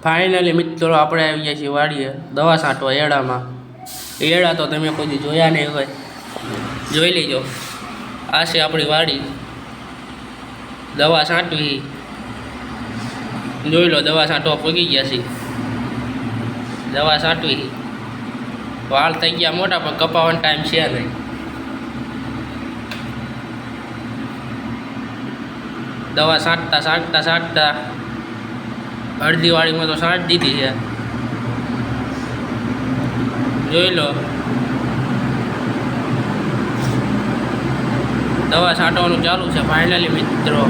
Finally મિત્રો આપણે આવી ગયા છીએ વાડીએ દવા છાંટવા એડામાં. એડા તો તમે કોઈ જોયા નહીં હોય, જોઈ લેજો. આ છે આપણી વાડી. દવા છાંટવી, જોઈ લો. દવા છાંટવા પગી ગયા છે. દવા છાંટવી, વાળ થઈ ગયા મોટા પણ કપાવાનો ટાઈમ છે નહીં. દવા છાંટતા અડધી વાડીમાં તો છાંટી દીધી છે, જોઈ લો. દવા છાંટવાનું ચાલુ છે ફાઇનલી મિત્રો.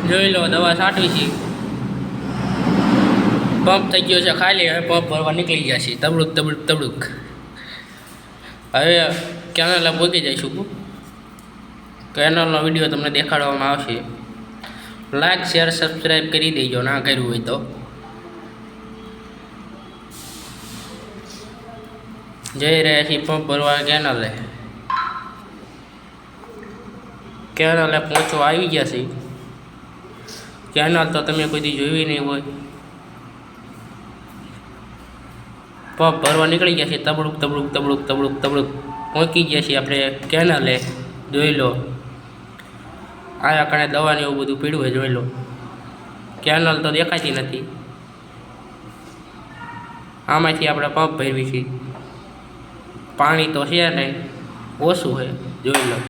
જોઈ લો, દવા છાંટવી છે. પંપ થઈ ગયો છે ખાલી, હવે પંપ ભરવા નીકળી ગયા છે. તબડુક. હવે કેનાલ પહોંચી જઈશું. કેનાલનો વિડીયો તમને દેખાડવામાં આવશે. લાઈક શેર સબસ્ક્રાઈબ કરી દેજો ના કર્યું હોય તો. જઈ રહ્યા છીએ પંપ ભરવા કેનાલે પહોંચવા આવી ગયા છે. કેનાલ તો તમે કોઈ જોઈ નહીં હોય. પંપ ભરવા નીકળી ગયા છે. તબડુક પહોંચી ગયા છીએ આપણે કેનાલે. જોઈ લો, આયા કણે દવાને એવું બધું પીડ્યું હોય, જોઈ લો. કેનાલ તો દેખાતી નથી. આમાંથી આપણે પંપ ભરવી છે. પાણી તો છે નહીં, ઓછું છે, જોઈ લો.